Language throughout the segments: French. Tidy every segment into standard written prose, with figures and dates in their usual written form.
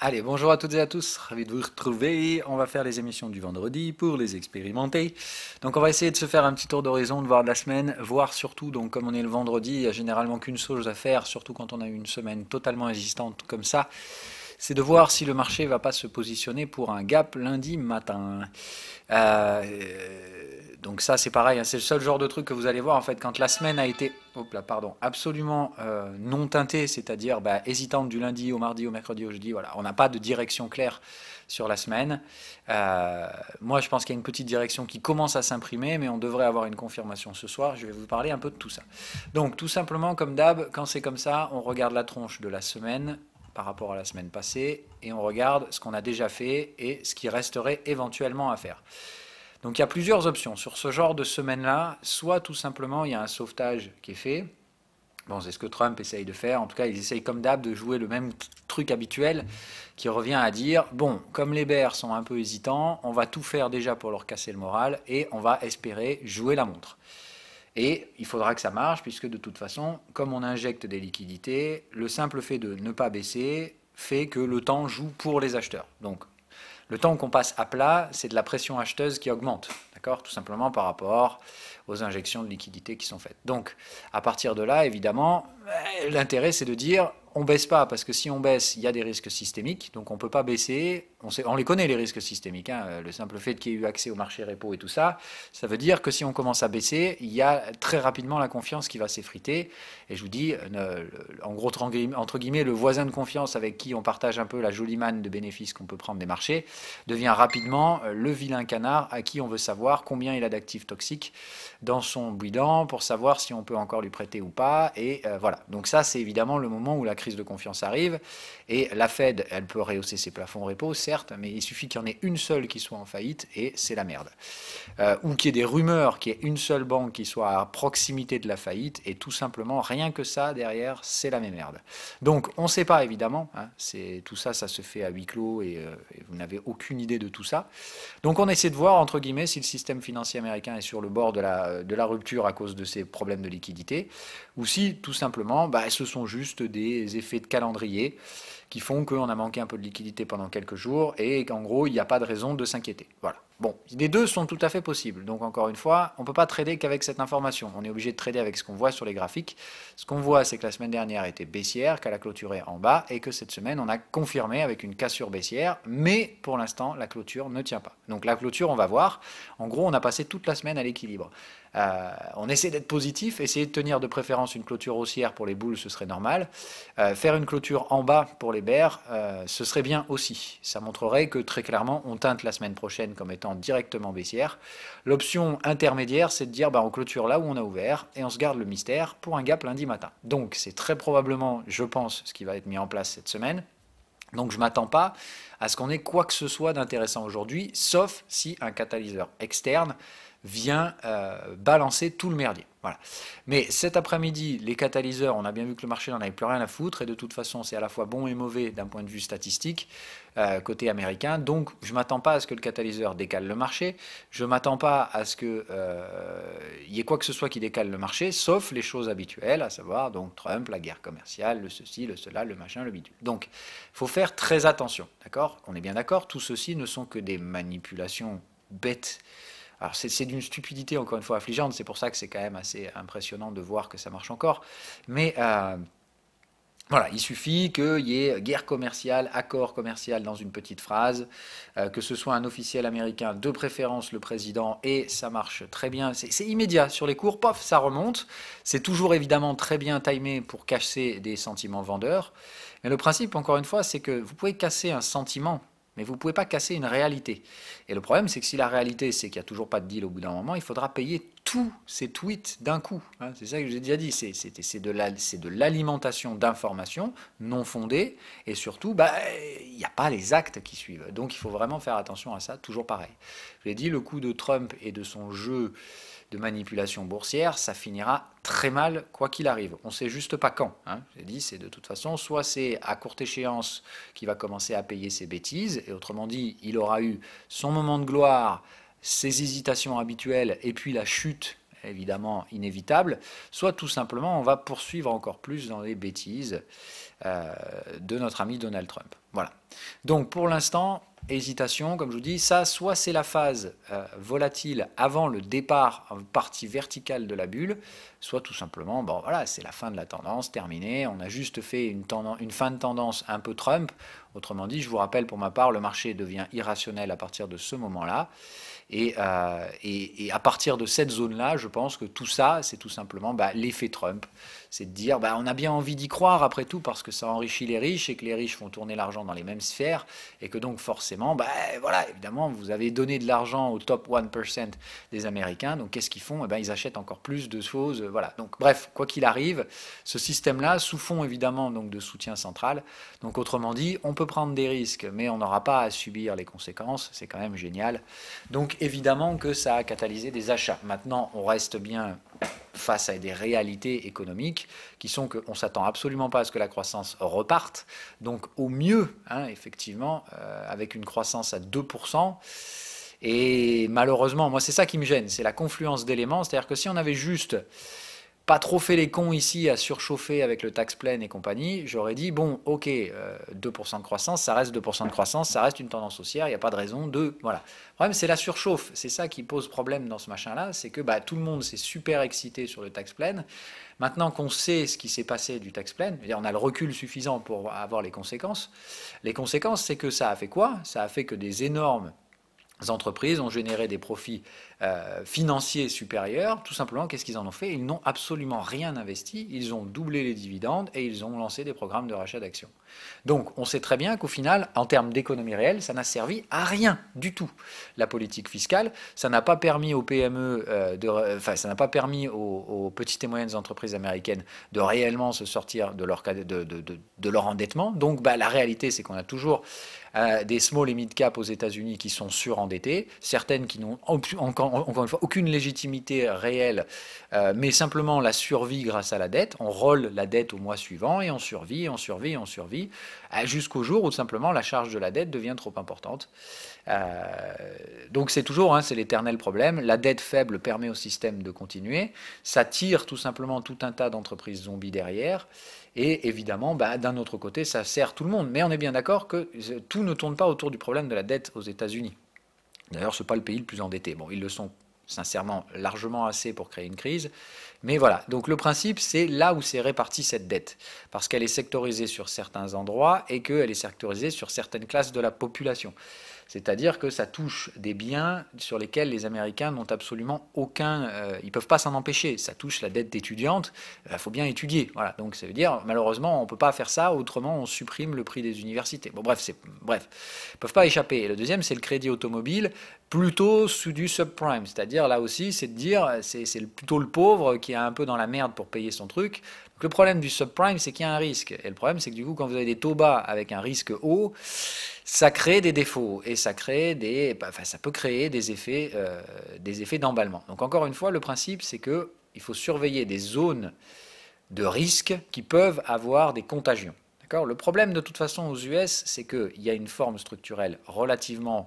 Allez, bonjour à toutes et à tous, ravi de vous retrouver. On va faire les émissions du vendredi pour les expérimenter. Donc on va essayer de se faire un petit tour d'horizon, de voir de la semaine, voir surtout, donc comme on est le vendredi, il n'y a généralement qu'une chose à faire, surtout quand on a eu une semaine totalement existante comme ça, c'est de voir si le marché ne va pas se positionner pour un gap lundi matin. Donc ça c'est pareil, hein, c'est le seul genre de truc que vous allez voir en fait quand la semaine a été absolument non teintée, c'est-à-dire hésitante du lundi au mardi, au mercredi, au jeudi, voilà, on n'a pas de direction claire sur la semaine. Moi je pense qu'il y a une petite direction qui commence à s'imprimer, mais on devrait avoir une confirmation ce soir, je vais vous parler un peu de tout ça. Donc tout simplement comme d'hab, quand c'est comme ça, on regarde la tronche de la semaine par rapport à la semaine passée et on regarde ce qu'on a déjà fait et ce qui resterait éventuellement à faire. Donc il y a plusieurs options sur ce genre de semaine-là. Soit tout simplement il y a un sauvetage qui est fait. Bon, c'est ce que Trump essaye de faire. En tout cas, il essaye comme d'hab de jouer le même truc habituel qui revient à dire, bon, comme les Bears sont un peu hésitants, on va tout faire déjà pour leur casser le moral et on va espérer jouer la montre. Et il faudra que ça marche puisque de toute façon, comme on injecte des liquidités, le simple fait de ne pas baisser fait que le temps joue pour les acheteurs. Donc le temps qu'on passe à plat, c'est de la pression acheteuse qui augmente, d'accord, tout simplement par rapport aux injections de liquidités qui sont faites. Donc, à partir de là, évidemment, l'intérêt, c'est de dire, on baisse pas, parce que si on baisse, il y a des risques systémiques, donc on ne peut pas baisser. On les connaît, les risques systémiques. Hein, le simple fait qu'il y ait eu accès au marché repo et tout ça, ça veut dire que si on commence à baisser, il y a très rapidement la confiance qui va s'effriter. Et je vous dis, en gros, entre guillemets, le voisin de confiance avec qui on partage un peu la jolie manne de bénéfices qu'on peut prendre des marchés devient rapidement le vilain canard à qui on veut savoir combien il a d'actifs toxiques dans son bilan pour savoir si on peut encore lui prêter ou pas. Et voilà. Donc ça, c'est évidemment le moment où la crise de confiance arrive. Et la Fed, elle peut rehausser ses plafonds repo, certes, mais il suffit qu'il y en ait une seule qui soit en faillite et c'est la merde. Ou qu'il y ait des rumeurs qu'il y ait une seule banque qui soit à proximité de la faillite et tout simplement, rien que ça, derrière, c'est la même merde. Donc on ne sait pas évidemment, hein, tout ça, ça se fait à huis clos et vous n'avez aucune idée de tout ça. Donc on essaie de voir, entre guillemets, si le système financier américain est sur le bord de la rupture à cause de ces problèmes de liquidité, ou si tout simplement, ce sont juste des effets de calendrier qui font qu'on a manqué un peu de liquidité pendant quelques jours et qu'en gros, il n'y a pas de raison de s'inquiéter. Voilà. Bon, les deux sont tout à fait possibles. Donc encore une fois, on ne peut pas trader qu'avec cette information. On est obligé de trader avec ce qu'on voit sur les graphiques. Ce qu'on voit, c'est que la semaine dernière était baissière, qu'elle a clôturé en bas et que cette semaine, on a confirmé avec une cassure baissière. Mais pour l'instant, la clôture ne tient pas. Donc la clôture, on va voir. En gros, on a passé toute la semaine à l'équilibre. On essaie d'être positif, essayer de tenir de préférence une clôture haussière pour les boules, ce serait normal. Faire une clôture en bas pour les bears, ce serait bien aussi. Ça montrerait que très clairement, on teinte la semaine prochaine comme étant directement baissière. L'option intermédiaire, c'est de dire on clôture là où on a ouvert et on se garde le mystère pour un gap lundi matin. Donc c'est très probablement, je pense, ce qui va être mis en place cette semaine. Donc je ne m'attends pas à ce qu'on ait quoi que ce soit d'intéressant aujourd'hui, sauf si un catalyseur externe vient balancer tout le merdier. Voilà. Mais cet après-midi, les catalyseurs, on a bien vu que le marché n'en avait plus rien à foutre, et de toute façon, c'est à la fois bon et mauvais d'un point de vue statistique, côté américain. Donc, je ne m'attends pas à ce que le catalyseur décale le marché, je ne m'attends pas à ce qu'il y ait quoi que ce soit qui décale le marché, sauf les choses habituelles, à savoir donc Trump, la guerre commerciale, le ceci, le cela, le machin, le bidule. Donc, il faut faire très attention, d'accord? On est bien d'accord, tout ceci ne sont que des manipulations bêtes. Alors c'est d'une stupidité encore une fois affligeante, c'est pour ça que c'est quand même assez impressionnant de voir que ça marche encore. Mais voilà, il suffit qu'il y ait guerre commerciale, accord commercial dans une petite phrase, que ce soit un officiel américain, de préférence le président, et ça marche très bien. C'est immédiat sur les cours, pof, ça remonte. C'est toujours évidemment très bien timé pour casser des sentiments vendeurs. Mais le principe, encore une fois, c'est que vous pouvez casser un sentiment, mais vous ne pouvez pas casser une réalité. Et le problème, c'est que si la réalité, c'est qu'il n'y a toujours pas de deal au bout d'un moment, il faudra payer tous ces tweets d'un coup. Hein, c'est ça que j'ai déjà dit. C'est de l'alimentation d'informations non fondées, et surtout, il n'y a pas les actes qui suivent. Donc il faut vraiment faire attention à ça, toujours pareil. Je l'ai dit, le coup de Trump et de son jeu de manipulation boursière, ça finira très mal quoi qu'il arrive. On ne sait juste pas quand. Hein. J'ai dit, c'est de toute façon, soit c'est à courte échéance qu'il va commencer à payer ses bêtises, et autrement dit, il aura eu son moment de gloire, ses hésitations habituelles, et puis la chute évidemment inévitable, soit tout simplement on va poursuivre encore plus dans les bêtises de notre ami Donald Trump. Voilà. Donc pour l'instant, hésitation, comme je vous dis, ça, soit c'est la phase volatile avant le départ en partie verticale de la bulle, soit tout simplement, bon voilà, c'est la fin de la tendance, terminée, on a juste fait une fin de tendance un peu Trump. Autrement dit, je vous rappelle pour ma part, le marché devient irrationnel à partir de ce moment-là. Et à partir de cette zone-là, je pense que tout ça, c'est tout simplement l'effet Trump. C'est de dire, on a bien envie d'y croire après tout parce que ça enrichit les riches et que les riches font tourner l'argent dans les mêmes sphères et que donc forcément, voilà, évidemment, vous avez donné de l'argent au top 1% des Américains. Donc qu'est-ce qu'ils font? Ils achètent encore plus de choses. Voilà. Donc bref, quoi qu'il arrive, ce système-là, sous fond évidemment donc de soutien central. Donc autrement dit, on peut prendre des risques, mais on n'aura pas à subir les conséquences. C'est quand même génial. Donc évidemment que ça a catalysé des achats. Maintenant, on reste bien face à des réalités économiques qui sont qu'on ne s'attend absolument pas à ce que la croissance reparte. Donc au mieux, effectivement, avec une croissance à 2%. Et malheureusement, moi c'est ça qui me gêne, c'est la confluence d'éléments. C'est-à-dire que si on avait juste pas trop fait les cons ici à surchauffer avec le tax plan et compagnie, j'aurais dit, bon, ok, 2% de croissance, ça reste 2% de croissance, ça reste une tendance haussière, il n'y a pas de raison de... Voilà. Le problème, c'est la surchauffe. C'est ça qui pose problème dans ce machin-là, c'est que tout le monde s'est super excité sur le tax plan. Maintenant qu'on sait ce qui s'est passé du tax plan, on a le recul suffisant pour avoir les conséquences. Les conséquences, c'est que ça a fait quoi? Ça a fait que des énormes entreprises ont généré des profits financiers supérieurs. Tout simplement, qu'est-ce qu'ils en ont fait? Ils n'ont absolument rien investi, ils ont doublé les dividendes et ils ont lancé des programmes de rachat d'actions. Donc on sait très bien qu'au final, en termes d'économie réelle, ça n'a servi à rien du tout. La politique fiscale, ça n'a pas permis aux PME, ça n'a pas permis aux petites et moyennes entreprises américaines de réellement se sortir de leur endettement. Donc la réalité, c'est qu'on a toujours des small et mid cap aux États-Unis qui sont surendettés, certaines qui n'ont encore une fois aucune légitimité réelle, mais simplement la survie grâce à la dette. On rolle la dette au mois suivant et on survit, jusqu'au jour où simplement la charge de la dette devient trop importante. Donc c'est toujours, c'est l'éternel problème. La dette faible permet au système de continuer. Ça tire tout simplement tout un tas d'entreprises zombies derrière. Et évidemment, d'un autre côté, ça sert tout le monde. Mais on est bien d'accord que tout ne tourne pas autour du problème de la dette aux États-Unis. D'ailleurs, ce n'est pas le pays le plus endetté. Bon, ils le sont sincèrement largement assez pour créer une crise. Mais voilà, donc le principe, c'est là où c'est réparti cette dette. Parce qu'elle est sectorisée sur certains endroits et qu'elle est sectorisée sur certaines classes de la population. C'est-à-dire que ça touche des biens sur lesquels les Américains n'ont absolument aucun... ils ne peuvent pas s'en empêcher. Ça touche la dette d'étudiante. Il faut bien étudier. Voilà. Donc ça veut dire, malheureusement, on ne peut pas faire ça. Autrement, on supprime le prix des universités. Bon, bref. Ils ne peuvent pas échapper. Et le deuxième, c'est le crédit automobile, plutôt sous du subprime. C'est-à-dire, là aussi, c'est de dire, c'est plutôt le pauvre qui est un peu dans la merde pour payer son truc. Donc, le problème du subprime, c'est qu'il y a un risque. Et le problème, c'est que du coup, quand vous avez des taux bas avec un risque haut, ça crée des défauts et ça peut créer des effets d'emballement. Donc encore une fois, le principe, c'est qu'il faut surveiller des zones de risque qui peuvent avoir des contagions. D'accord ? Le problème de toute façon aux US, c'est qu'il y a une forme structurelle relativement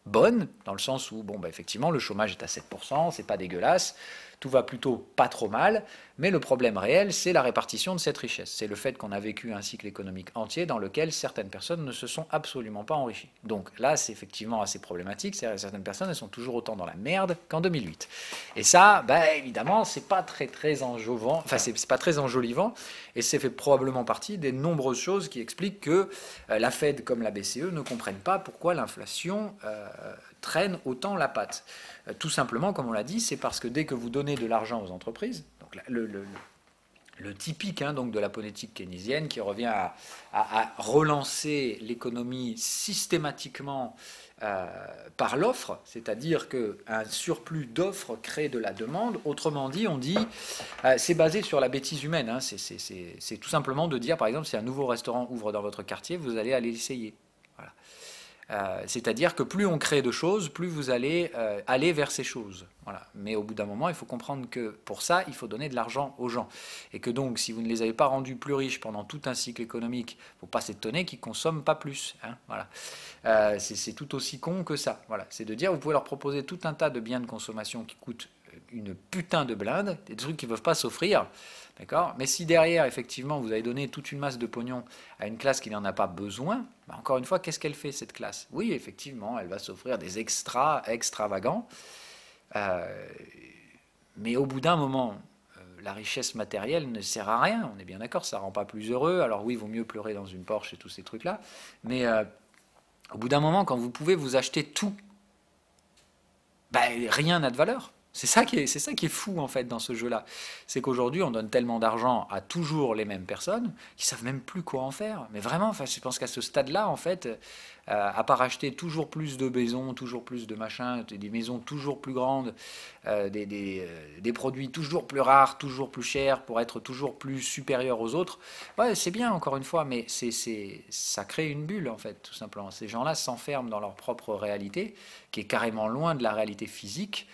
bonne, dans le sens où, effectivement, le chômage est à 7%, c'est pas dégueulasse, tout va plutôt pas trop mal, mais le problème réel, c'est la répartition de cette richesse. C'est le fait qu'on a vécu un cycle économique entier dans lequel certaines personnes ne se sont absolument pas enrichies. Donc là, c'est effectivement assez problématique, certaines personnes, elles sont toujours autant dans la merde qu'en 2008. Et ça, évidemment, c'est pas très enjolivant, c'est pas très enjolivant, et c'est fait probablement partie des nombreuses choses qui expliquent que la Fed comme la BCE ne comprennent pas pourquoi l'inflation traîne autant la patte. Tout simplement, comme on l'a dit, c'est parce que dès que vous donnez de l'argent aux entreprises, donc le typique donc de la politique keynésienne qui revient à relancer l'économie systématiquement par l'offre, c'est-à-dire qu'un surplus d'offres crée de la demande. Autrement dit, on dit, c'est basé sur la bêtise humaine. C'est tout simplement de dire, par exemple, si un nouveau restaurant ouvre dans votre quartier, vous allez aller l'essayer. Voilà. C'est-à-dire que plus on crée de choses, plus vous allez aller vers ces choses. Voilà. Mais au bout d'un moment, il faut comprendre que pour ça, il faut donner de l'argent aux gens. Et que donc, si vous ne les avez pas rendus plus riches pendant tout un cycle économique, il ne faut pas s'étonner qu'ils ne consomment pas plus. Voilà. C'est tout aussi con que ça. Voilà. C'est de dire, vous pouvez leur proposer tout un tas de biens de consommation qui coûtent une putain de blinde, des trucs qu'ils ne peuvent pas s'offrir. D'accord? Mais si derrière, effectivement, vous avez donné toute une masse de pognon à une classe qui n'en a pas besoin, bah, encore une fois, qu'est-ce qu'elle fait, cette classe? Oui, effectivement, elle va s'offrir des extras extravagants, euh, mais au bout d'un moment, la richesse matérielle ne sert à rien, on est bien d'accord, ça ne rend pas plus heureux. Alors oui, il vaut mieux pleurer dans une Porsche et tous ces trucs-là, mais au bout d'un moment, quand vous pouvez vous acheter tout, bah, rien n'a de valeur. C'est ça qui est fou en fait dans ce jeu-là. C'est qu'aujourd'hui on donne tellement d'argent à toujours les mêmes personnes qui savent même plus quoi en faire. Mais vraiment, enfin, je pense qu'à ce stade-là, en fait, à part acheter toujours plus de maisons, toujours plus de machins, des maisons toujours plus grandes, des produits toujours plus rares, toujours plus chers pour être toujours plus supérieurs aux autres, ouais, c'est bien encore une fois, mais ça crée une bulle en fait, tout simplement. Ces gens-là s'enferment dans leur propre réalité, qui est carrément loin de la réalité physique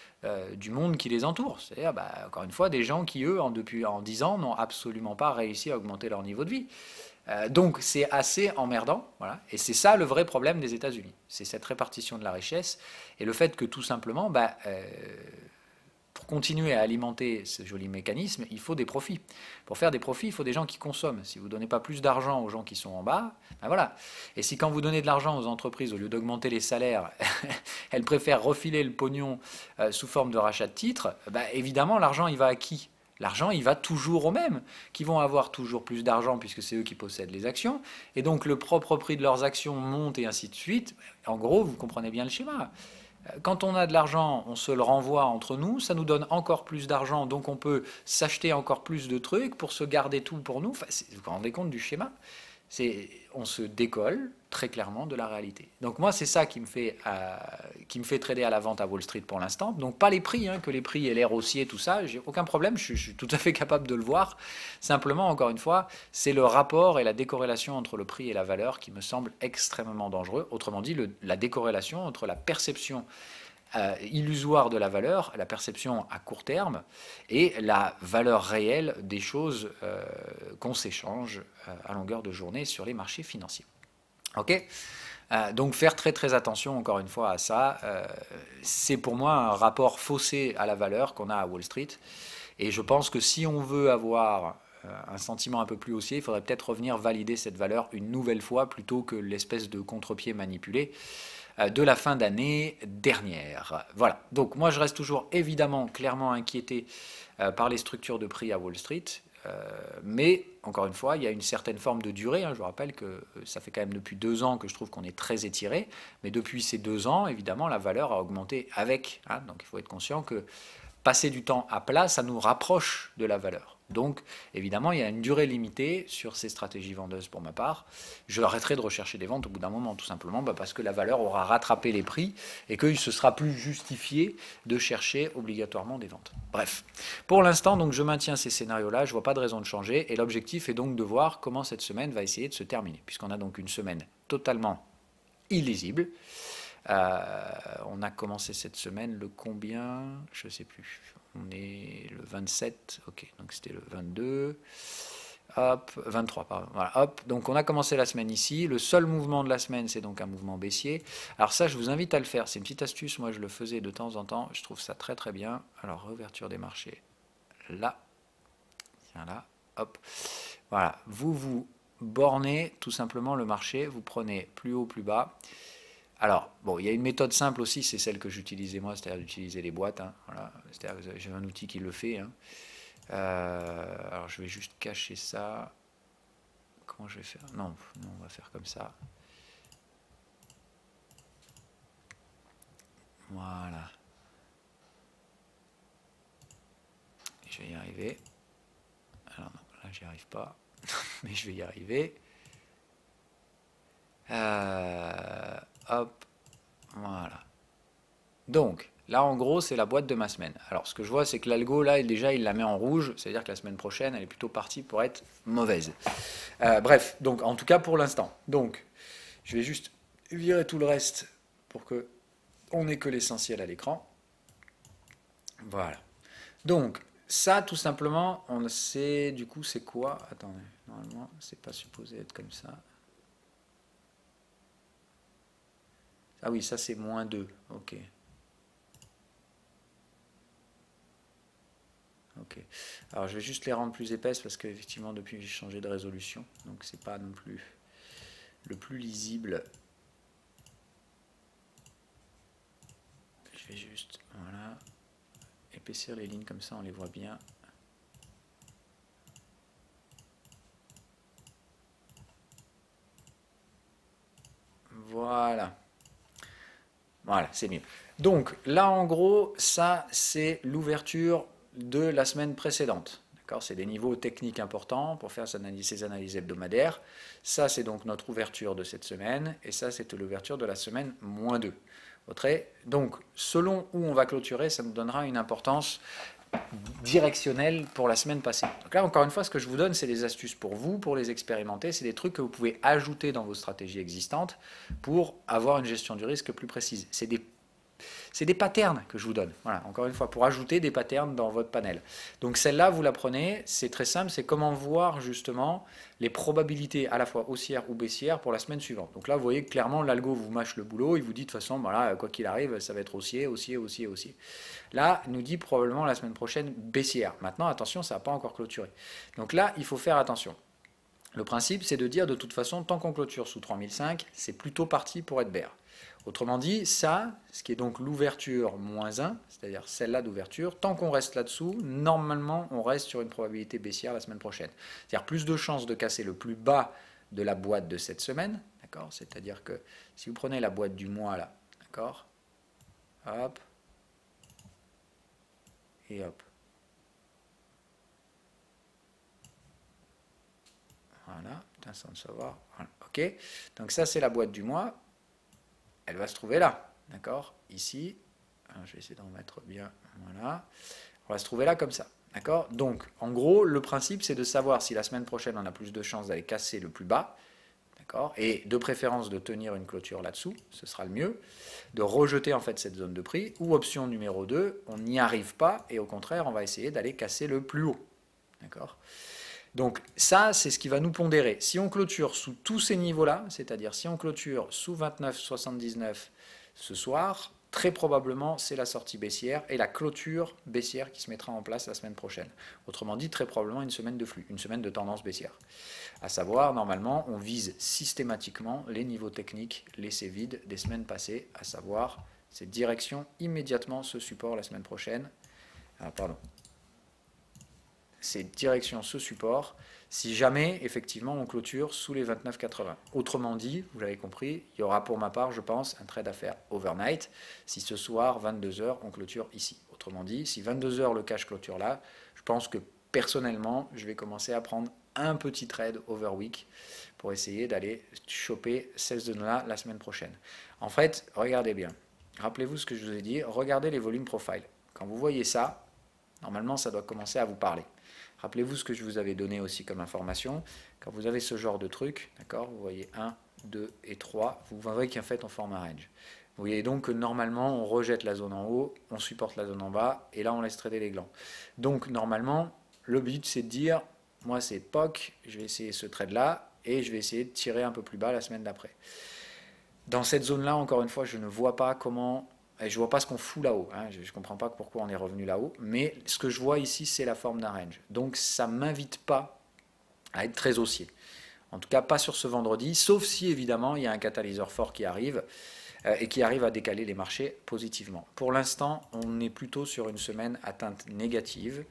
du monde qui les entoure. C'est-à-dire, bah, encore une fois, des gens qui, eux, depuis en 10 ans, n'ont absolument pas réussi à augmenter leur niveau de vie. Donc c'est assez emmerdant, voilà. Et c'est ça le vrai problème des États-Unis. C'est cette répartition de la richesse et le fait que tout simplement, bah, pour continuer à alimenter ce joli mécanisme, il faut des profits. Pour faire des profits, il faut des gens qui consomment. Si vous ne donnez pas plus d'argent aux gens qui sont en bas, ben voilà. Et si quand vous donnez de l'argent aux entreprises, au lieu d'augmenter les salaires, elles préfèrent refiler le pognon sous forme de rachat de titres, ben évidemment, l'argent, il va à qui? L'argent, il va toujours aux mêmes, qui vont avoir toujours plus d'argent puisque c'est eux qui possèdent les actions. Et donc le propre prix de leurs actions monte et ainsi de suite. En gros, vous comprenez bien le schéma. Quand on a de l'argent, on se le renvoie entre nous, ça nous donne encore plus d'argent, donc on peut s'acheter encore plus de trucs pour se garder tout pour nous. Enfin, vous vous rendez compte du schéma? On se décolle très clairement de la réalité. Donc moi, c'est ça qui me fait trader à la vente à Wall Street pour l'instant. Donc pas les prix, hein, que les prix aient l'air haussiers, tout ça, j'ai aucun problème, je suis tout à fait capable de le voir. Simplement, encore une fois, c'est le rapport et la décorrélation entre le prix et la valeur qui me semble extrêmement dangereux. Autrement dit, la décorrélation entre la perception illusoire de la valeur, la perception à court terme, et la valeur réelle des choses qu'on s'échange à longueur de journée sur les marchés financiers. Ok. Donc faire très très attention encore une fois à ça. C'est pour moi un rapport faussé à la valeur qu'on a à Wall Street. Et je pense que si on veut avoir un sentiment un peu plus haussier, il faudrait peut-être revenir valider cette valeur une nouvelle fois plutôt que l'espèce de contre-pied manipulé de la fin d'année dernière. Voilà, donc moi je reste toujours évidemment clairement inquiété par les structures de prix à Wall Street, mais encore une fois, il y a une certaine forme de durée. Je vous rappelle que ça fait quand même depuis 2 ans que je trouve qu'on est très étiré, mais depuis ces 2 ans, évidemment, la valeur a augmenté avec. Donc il faut être conscient que passer du temps à plat, ça nous rapproche de la valeur. Donc, évidemment, il y a une durée limitée sur ces stratégies vendeuses pour ma part. Je arrêterai de rechercher des ventes au bout d'un moment, tout simplement parce que la valeur aura rattrapé les prix et qu'il ne se sera plus justifié de chercher obligatoirement des ventes. Bref, pour l'instant, donc, je maintiens ces scénarios-là, je ne vois pas de raison de changer, et l'objectif est donc de voir comment cette semaine va essayer de se terminer, puisqu'on a donc une semaine totalement illisible. On a commencé cette semaine le combien? Je ne sais plus. On est le 27, ok, donc c'était le 22. Hop, 23, pardon. Voilà, hop. Donc on a commencé la semaine ici. Le seul mouvement de la semaine, c'est donc un mouvement baissier. Alors ça, je vous invite à le faire. C'est une petite astuce. Moi, je le faisais de temps en temps. Je trouve ça très très bien. Alors, réouverture des marchés. Là. Tiens là. Hop. Voilà. Vous bornez tout simplement le marché. Vous prenez plus haut, plus bas. Alors, bon, il y a une méthode simple aussi, c'est celle que j'utilisais moi, c'est-à-dire d'utiliser les boîtes. Voilà. C'est-à-dire que j'ai un outil qui le fait. Alors, je vais juste cacher ça. Comment je vais faire? Non, on va faire comme ça. Voilà. Je vais y arriver. Alors, non, là, j'y arrive pas. Mais je vais y arriver. Hop. Voilà. Donc, là, en gros, c'est la boîte de ma semaine. Alors, ce que je vois, c'est que l'algo, là, déjà, il la met en rouge. C'est-à-dire que la semaine prochaine, elle est plutôt partie pour être mauvaise. Bref, donc, en tout cas, pour l'instant. Donc, je vais juste virer tout le reste pour que on n'ait que l'essentiel à l'écran. Voilà. Donc, ça, tout simplement, on sait, du coup, c'est quoi? Attendez, normalement, c'est pas supposé être comme ça. Ah oui, ça, c'est -2. Ok. Ok. Alors je vais juste les rendre plus épaisses parce qu'effectivement depuis j'ai changé de résolution, donc c'est pas non plus le plus lisible. Je vais juste, voilà, épaissir les lignes comme ça on les voit bien. Voilà. Voilà, c'est mieux. Donc là, en gros, ça, c'est l'ouverture de la semaine précédente. C'est des niveaux techniques importants pour faire ces analyses hebdomadaires. Ça, c'est donc notre ouverture de cette semaine. Et ça, c'est l'ouverture de la semaine -2. Donc, selon où on va clôturer, ça nous donnera une importance directionnelle pour la semaine passée. Donc là, encore une fois, ce que je vous donne, c'est des astuces pour vous, pour les expérimenter. C'est des trucs que vous pouvez ajouter dans vos stratégies existantes pour avoir une gestion du risque plus précise. C'est des patterns que je vous donne. Voilà, encore une fois, pour ajouter des patterns dans votre panel. Donc celle-là, vous la prenez, c'est très simple, c'est comment voir justement les probabilités à la fois haussières ou baissières pour la semaine suivante. Donc là, vous voyez que clairement, l'algo vous mâche le boulot, il vous dit de toute façon, voilà, quoi qu'il arrive, ça va être haussier, haussier, haussier, haussier. Là, il nous dit probablement la semaine prochaine baissière. Maintenant, attention, ça n'a pas encore clôturé. Donc là, il faut faire attention. Le principe, c'est de dire de toute façon, tant qu'on clôture sous 3005, c'est plutôt parti pour être bear. Autrement dit, ça, ce qui est donc l'ouverture -1, c'est-à-dire celle-là d'ouverture, tant qu'on reste là-dessous, normalement, on reste sur une probabilité baissière la semaine prochaine. C'est-à-dire plus de chances de casser le plus bas de la boîte de cette semaine, d'accord? C'est-à-dire que si vous prenez la boîte du mois là, d'accord? Hop. Et hop. Voilà, putain, sans le savoir. Voilà. Ok, donc ça c'est la boîte du mois. Elle va se trouver là, d'accord? Ici. Alors, je vais essayer d'en mettre bien. Voilà. On va se trouver là comme ça, d'accord? Donc, en gros, le principe c'est de savoir si la semaine prochaine on a plus de chances d'aller casser le plus bas, d'accord? Et de préférence de tenir une clôture là-dessous, ce sera le mieux. De rejeter en fait cette zone de prix. Ou option numéro 2, on n'y arrive pas et au contraire on va essayer d'aller casser le plus haut, d'accord? Donc ça, c'est ce qui va nous pondérer. Si on clôture sous tous ces niveaux-là, c'est-à-dire si on clôture sous 29,79 ce soir, très probablement c'est la sortie baissière et la clôture baissière qui se mettra en place la semaine prochaine. Autrement dit, très probablement une semaine de flux, une semaine de tendance baissière. À savoir, normalement, on vise systématiquement les niveaux techniques laissés vides des semaines passées, à savoir cette direction immédiatement ce support la semaine prochaine. Ah, pardon. C'est direction ce support, si jamais effectivement on clôture sous les 29,80. Autrement dit, vous l'avez compris, il y aura pour ma part, je pense, un trade à faire overnight, si ce soir, 22h, on clôture ici. Autrement dit, si 22h le cash clôture là, je pense que personnellement, je vais commencer à prendre un petit trade over week pour essayer d'aller choper cette zone-là la semaine prochaine. En fait, regardez bien, rappelez-vous ce que je vous ai dit, regardez les volumes profile. Quand vous voyez ça, normalement ça doit commencer à vous parler. Rappelez-vous ce que je vous avais donné aussi comme information. Quand vous avez ce genre de truc, d'accord, vous voyez 1, 2 et 3, vous voyez qu'en fait on forme un range. Vous voyez donc que normalement on rejette la zone en haut, on supporte la zone en bas, et là on laisse trader les glands. Donc normalement, le but c'est de dire, moi c'est POC, je vais essayer ce trade là, et je vais essayer de tirer un peu plus bas la semaine d'après. Dans cette zone-là, encore une fois, je ne vois pas comment... Et je ne vois pas ce qu'on fout là-haut, hein. Je ne comprends pas pourquoi on est revenu là-haut, mais ce que je vois ici, c'est la forme d'un range. Donc ça ne m'invite pas à être très haussier. En tout cas, pas sur ce vendredi, sauf si évidemment il y a un catalyseur fort qui arrive et qui arrive à décaler les marchés positivement. Pour l'instant, on est plutôt sur une semaine à teinte négative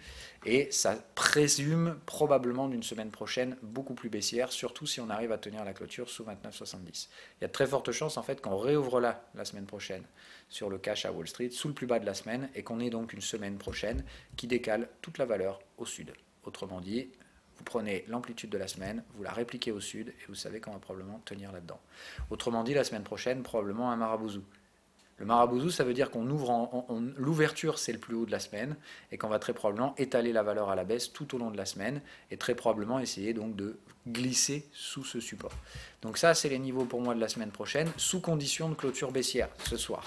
et ça présume probablement d'une semaine prochaine beaucoup plus baissière, surtout si on arrive à tenir la clôture sous 29,70. Il y a de très fortes chances en fait qu'on réouvre là la semaine prochaine sur le cash à Wall Street, sous le plus bas de la semaine, et qu'on ait donc une semaine prochaine qui décale toute la valeur au sud. Autrement dit, vous prenez l'amplitude de la semaine, vous la répliquez au sud, et vous savez qu'on va probablement tenir là-dedans. Autrement dit, la semaine prochaine, probablement un marabouzou. Le marabouzou, ça veut dire qu'on ouvre l'ouverture, c'est le plus haut de la semaine, et qu'on va très probablement étaler la valeur à la baisse tout au long de la semaine, et très probablement essayer donc de glisser sous ce support. Donc ça, c'est les niveaux pour moi de la semaine prochaine, sous condition de clôture baissière ce soir.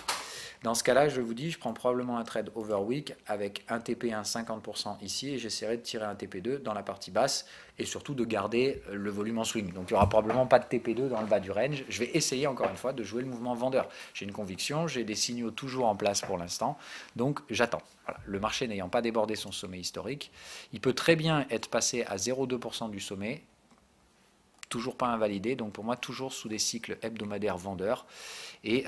Dans ce cas-là, je vous dis, je prends probablement un trade overweek avec un TP1 50% ici et j'essaierai de tirer un TP2 dans la partie basse et surtout de garder le volume en swing. Donc il n'y aura probablement pas de TP2 dans le bas du range. Je vais essayer encore une fois de jouer le mouvement vendeur. J'ai une conviction, j'ai des signaux toujours en place pour l'instant, donc j'attends. Voilà. Le marché n'ayant pas débordé son sommet historique, il peut très bien être passé à 0,2% du sommet, toujours pas invalidé, donc pour moi toujours sous des cycles hebdomadaires vendeurs, et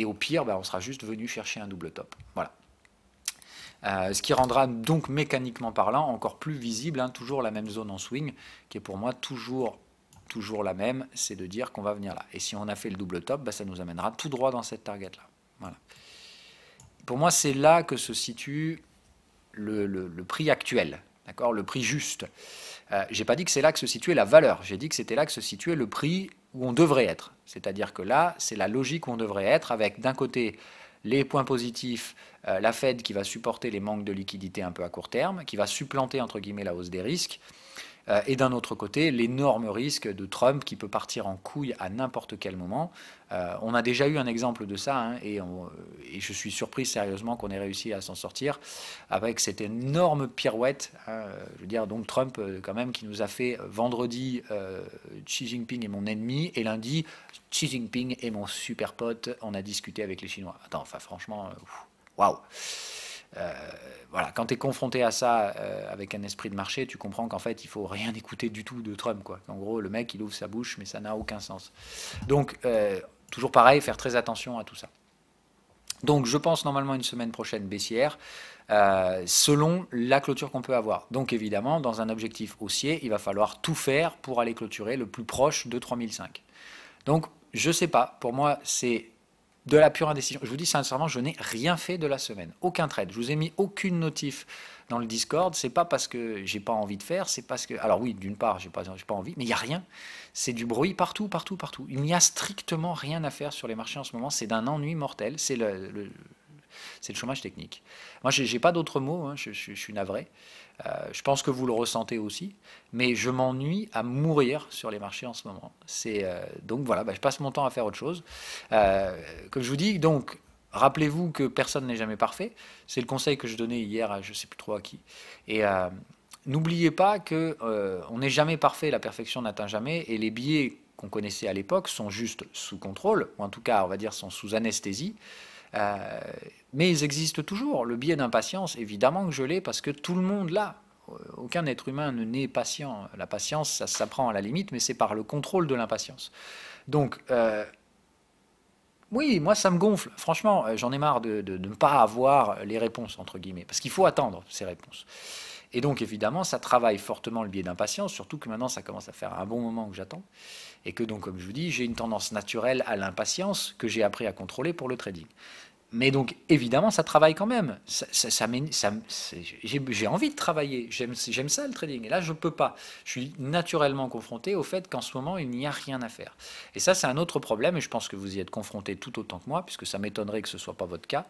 au pire on sera juste venu chercher un double top. Voilà. Ce qui rendra donc mécaniquement parlant encore plus visible, toujours la même zone en swing, qui est pour moi toujours la même, c'est de dire qu'on va venir là. Et si on a fait le double top, ça nous amènera tout droit dans cette target là. Voilà. Pour moi, c'est là que se situe le prix actuel, d'accord, le prix juste. J'ai pas dit que c'est là que se situait la valeur, j'ai dit que c'était là que se situait le prix où on devrait être. C'est-à-dire que là, c'est la logique où on devrait être, avec d'un côté les points positifs, la Fed qui va supporter les manques de liquidité un peu à court terme, qui va supplanter entre guillemets la hausse des risques, et d'un autre côté, l'énorme risque de Trump qui peut partir en couille à n'importe quel moment. On a déjà eu un exemple de ça, et je suis surpris sérieusement qu'on ait réussi à s'en sortir avec cette énorme pirouette. Je veux dire, donc Trump, quand même, qui nous a fait vendredi Xi Jinping est mon ennemi, et lundi Xi Jinping est mon super pote. On a discuté avec les Chinois. Attends, enfin, franchement, waouh! Voilà, quand tu es confronté à ça avec un esprit de marché, tu comprends qu'en fait, il faut rien écouter du tout de Trump, quoi. En gros, le mec, il ouvre sa bouche, mais ça n'a aucun sens. Donc, toujours pareil, faire très attention à tout ça. Donc, je pense normalement une semaine prochaine baissière, selon la clôture qu'on peut avoir. Donc, évidemment, dans un objectif haussier, il va falloir tout faire pour aller clôturer le plus proche de 3005. Donc, je sais pas, pour moi, c'est de la pure indécision. Je vous dis sincèrement, je n'ai rien fait de la semaine. Aucun trade. Je vous ai mis aucune notif dans le Discord. C'est pas parce que j'ai pas envie de faire, c'est parce que... Alors oui, d'une part, j'ai pas envie, mais il n'y a rien. C'est du bruit partout, partout, partout. Il n'y a strictement rien à faire sur les marchés en ce moment. C'est d'un ennui mortel. C'est le chômage technique. Moi, j'ai pas d'autres mots. Je suis navré. Je pense que vous le ressentez aussi, mais je m'ennuie à mourir sur les marchés en ce moment. Donc voilà, je passe mon temps à faire autre chose. Comme je vous dis, donc rappelez-vous que personne n'est jamais parfait. C'est le conseil que je donnais hier à je ne sais plus trop à qui. Et n'oubliez pas que on n'est jamais parfait, la perfection n'atteint jamais, et les biais qu'on connaissait à l'époque sont juste sous contrôle, ou en tout cas, on va dire, sont sous anesthésie. Mais ils existent toujours. Le biais d'impatience, évidemment que je l'ai, parce que tout le monde l'a. Aucun être humain ne naît patient. La patience, ça s'apprend à la limite, mais c'est par le contrôle de l'impatience. Donc, oui, moi ça me gonfle. Franchement, j'en ai marre de ne pas avoir les réponses, entre guillemets, parce qu'il faut attendre ces réponses. Et donc, évidemment, ça travaille fortement le biais d'impatience, surtout que maintenant, ça commence à faire un bon moment que j'attends. Et que donc, comme je vous dis, j'ai une tendance naturelle à l'impatience que j'ai appris à contrôler pour le trading. Mais donc, évidemment, ça travaille quand même. J'ai envie de travailler. J'aime ça, le trading. Et là, je ne peux pas. Je suis naturellement confronté au fait qu'en ce moment, il n'y a rien à faire. Et ça, c'est un autre problème. Et je pense que vous y êtes confronté tout autant que moi, puisque ça m'étonnerait que ce ne soit pas votre cas.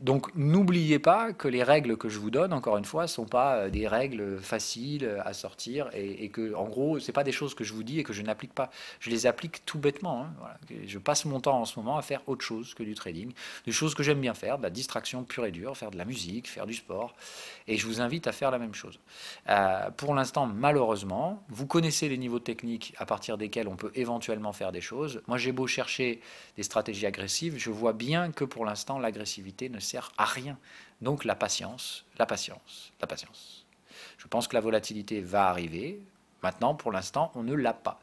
Donc, n'oubliez pas que les règles que je vous donne, encore une fois, ne sont pas des règles faciles à sortir. Et que, en gros, ce n'est pas des choses que je vous dis et que je n'applique pas. Je les applique tout bêtement. Voilà. Je passe mon temps en ce moment à faire autre chose que du trading, des choses que j'aime bien faire, de la distraction pure et dure, faire de la musique, faire du sport, et je vous invite à faire la même chose. Pour l'instant, malheureusement, vous connaissez les niveaux techniques à partir desquels on peut éventuellement faire des choses. Moi, j'ai beau chercher des stratégies agressives, je vois bien que pour l'instant, l'agressivité ne sert à rien. Donc la patience, la patience, la patience. Je pense que la volatilité va arriver. Maintenant, pour l'instant, on ne l'a pas.